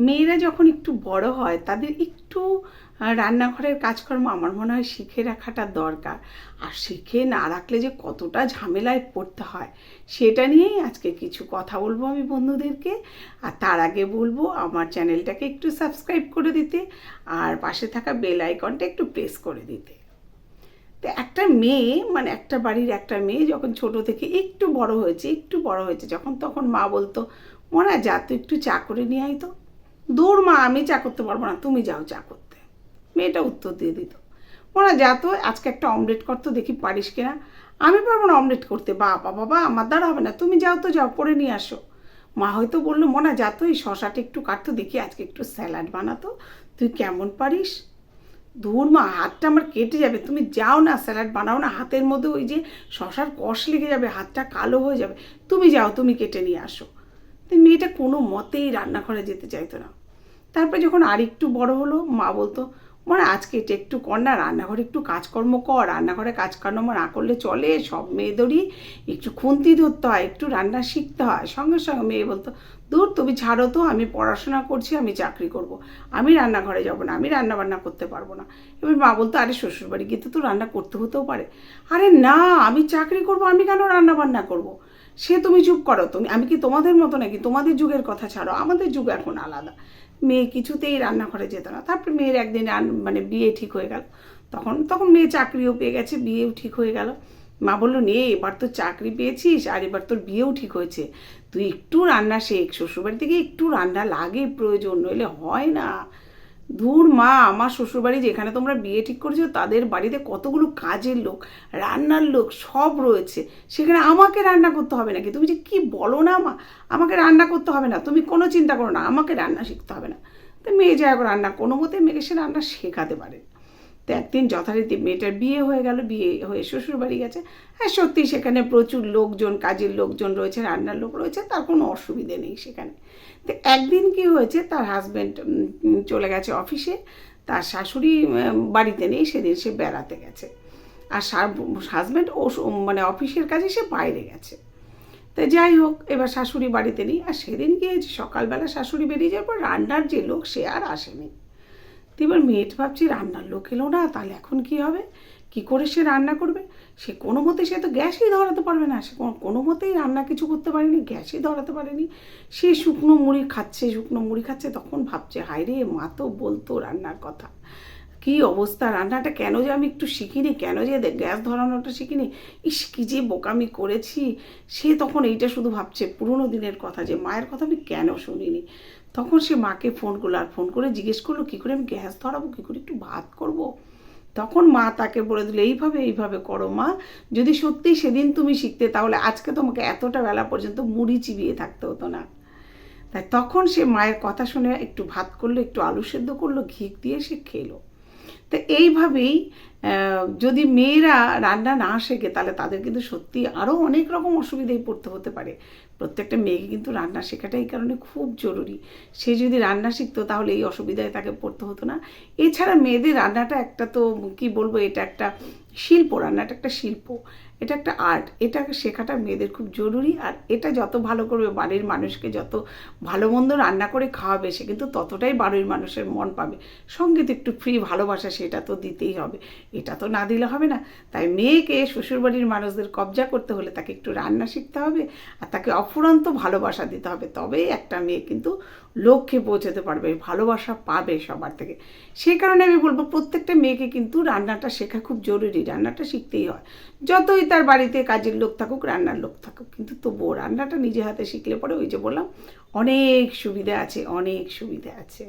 মেয়েরা যখন একটু বড় হয় তাদের একটু রান্নাঘরের কাজকর্ম আমার মনে হয় শিখে রাখাটা দরকার। আর শিখে না রাখলে যে কতটা ঝামেলায় পড়তে হয় সেটা নিয়েই আজকে কিছু কথা বলবো আমি বন্ধুদেরকে। আর তার আগে বলবো আমার চ্যানেলটাকে একটু সাবস্ক্রাইব করে দিতে আর পাশে থাকা বেল আইকনটা একটু প্রেস করে দিতে। তো একটা মেয়ে মানে একটা বাড়ির একটা মেয়ে যখন ছোট থেকে একটু বড় হয়েছে যখন তখন মা বলতো, মোনা যা তুই একটু চা করে নিয়ে আয় তো। দূর মা, আমি চা করতে পারবো না, তুমি যাও চা করতে। মেয়েটা উত্তর দিয়ে দিত, মোনা যা তো আজকে একটা অমলেট করতো দেখি পারিস কিনা। আমি পারবো না অমলেট করতে, বাবা বাবা আমার দ্বারা হবে না, তুমি যাও তো, যাও করে নিয়ে আসো। মা হয়তো বললো, মোনা যা তো এই শশাটা একটু কাটতো দেখি, আজকে একটু স্যালাড বানাতো, তুই কেমন পারিস। ধুর মা, হাতটা আমার কেটে যাবে, তুমি যাও না, স্যালাড বানাও না, হাতের মধ্যে ওই যে শশার কষ লেগে যাবে, হাতটা কালো হয়ে যাবে, তুমি যাও, তুমি কেটে নিয়ে আসো। তো মেয়েটা কোনো মতেই রান্নাঘরে যেতে চাইতো না। তারপরে যখন আর একটু বড় হলো মা বলতো, মানে আজকে এটা একটু কর না, রান্নাঘরে একটু কাজকর্ম কর, রান্নাঘরে কাজকর্ম না করলে চলে, সব মেয়েদেরই একটু খুন্তি ধরতে হয়, একটু রান্না শিখতে হয়। সঙ্গে সঙ্গে মেয়ে বলতো, দূর তুমি ছাড়ো তো, আমি পড়াশোনা করছি, আমি চাকরি করব, আমি রান্নাঘরে যাব না, আমি রান্না বান্না করতে পারবো না। এবার মা বলতো, আরে শ্বশুরবাড়ি গিয়ে তো রান্না করতে হতেও পারে। আরে না, আমি চাকরি করব, আমি কেন রান্না বান্না করব। সে তুমি চুপ করো, তুমি, আমি কি তোমাদের মতো নাকি, তোমাদের যুগের কথা ছাড়ো, আমাদের যুগ এখন আলাদা। মেয়ে কিছুতেই রান্নাঘরে যেত না। তারপরে মেয়ের একদিন মানে বিয়ে ঠিক হয়ে গেল। তখন তখন মেয়ে চাকরিও পেয়ে গেছে, বিয়েও ঠিক হয়ে গেল। মা বললো, নে এবার তো চাকরি পেয়েছিস আর এবার তোর বিয়েও ঠিক হয়েছে, তুই একটু রান্না শেখ, শ্বশুরবাড়ি থেকে একটু রান্না লাগে প্রয়োজন, নইলে হয় না। ধুর মা, আমার শ্বশুরবাড়ি যেখানে তোমরা বিয়ে ঠিক করেছো তাদের বাড়িতে কতগুলো কাজের লোক, রান্নার লোক সব রয়েছে, সেখানে আমাকে রান্না করতে হবে নাকি, তুমি যে কি বলো না মা, আমাকে রান্না করতে হবে না, তুমি কোনো চিন্তা করো না, আমাকে রান্না শিখতে হবে না। তো মেয়ে যা রান্না কোনো মতে মেয়েকে সে রান্না শেখাতে পারে। তো একদিন যথারীতি মেয়েটার বিয়ে হয়ে গেল, বিয়ে হয়ে শ্বশুর বাড়ি গেছে। হ্যাঁ সত্যি সেখানে প্রচুর লোকজন, কাজের লোকজন রয়েছে, রান্নার লোক রয়েছে, তার কোনো অসুবিধে নেই সেখানে। তো একদিন কি হয়েছে, তার হাজব্যান্ড চলে গেছে অফিসে, তার শাশুড়ি বাড়িতে নেই, সেদিন সে বেড়াতে গেছে। আর হাজব্যান্ড ও মানে অফিসের কাজে সে বাইরে গেছে। তো যাই হোক, এবার শাশুড়ি বাড়িতে নেই। আর সেদিন কি হয়েছে, সকালবেলা শাশুড়ি বেরিয়ে যাওয়ার পর রান্নার যে লোক সে আর আসেনি। তো এবার মেয়েটা ভাবছি, রান্নার লোক এলো না, তাহলে এখন কি হবে, কি করে সে রান্না করবে। সে কোনো মতে, সে তো গ্যাসই ধরাতে পারবে না, সে কোনো মতেই রান্না কিছু করতে পারেনি, গ্যাসই ধরাতে পারেনি। সে শুকনো মুড়ি খাচ্ছে, তখন ভাবছে, হায় রে, মা তো বলতো রান্নার কথা, কি অবস্থা, রান্নাটা কেন যে আমি একটু শিখিনি, কেন যে গ্যাস ধরানোটা শিখিনি, ইস কি যে বোকামি করেছি। সে তখন এইটা শুধু ভাবছে পুরোনো দিনের কথা, যে মায়ের কথা আমি কেন শুনিনি। তখন সে মাকে ফোন করলো, আর ফোন করে জিজ্ঞেস করলো, কী করে আমি গ্যাস ধরাবো, কী করে একটু ভাত করব। তখন মা তাকে বলে দিল, এইভাবে এইভাবে করো মা, যদি সত্যি সেদিন তুমি শিখতে তাহলে আজকে তোমাকে এতটা বেলা পর্যন্ত মুড়ি চিবিয়ে থাকতে হতো না। তাই তখন সে মায়ের কথা শুনে একটু ভাত করলো, একটু আলু সেদ্ধ করলো, ঘি দিয়ে সে খেলো। তো এইভাবেই যদি মেয়েরা রান্না না শেখে তাহলে তাদের কিন্তু সত্যি আরও অনেক রকম অসুবিধায় পড়তে হতে পারে। প্রত্যেকটা মেয়েকে কিন্তু রান্না শেখাটা এই কারণে খুব জরুরি। সে যদি রান্না শিখতো তাহলে এই অসুবিধায় তাকে পড়তে হতো না। এছাড়া মেয়েদের রান্নাটা একটা, তো কি বলবো, এটা একটা শিল্প, রান্নাটা একটা শিল্প, এটা একটা আর্ট, এটা শেখাটা মেয়েদের খুব জরুরি। আর এটা যত ভালো করবে, বাড়ির মানুষকে যত ভালো মন্দ রান্না করে খাওয়াবে, সে কিন্তু ততটাই বাড়ির মানুষের মন পাবে। সঙ্গে তো একটু ফ্রি ভালোবাসা, সেটা তো দিতেই হবে, এটা তো না দিলে হবে না। তাই মেয়েকে শ্বশুরবাড়ির মানুষদের কবজা করতে হলে তাকে একটু রান্না শিখতে হবে, আর তাকে অফুরন্ত ভালোবাসা দিতে হবে, তবেই একটা মেয়ে কিন্তু লক্ষ্যে পৌঁছাতে পারবে, ভালোবাসা পাবে সবার থেকে। সেই কারণে আমি বলবো, প্রত্যেকটা মেয়েকে কিন্তু রান্নাটা শেখা খুব জরুরি, রান্নাটা শিখতেই হয়। যতই তার বাড়িতে কাজের লোক থাকুক, রান্নার লোক থাকুক, কিন্তু তবুও রান্নাটা নিজে হাতে শিখলে পরে, ওই যে বললাম, অনেক সুবিধা আছে, অনেক সুবিধা আছে।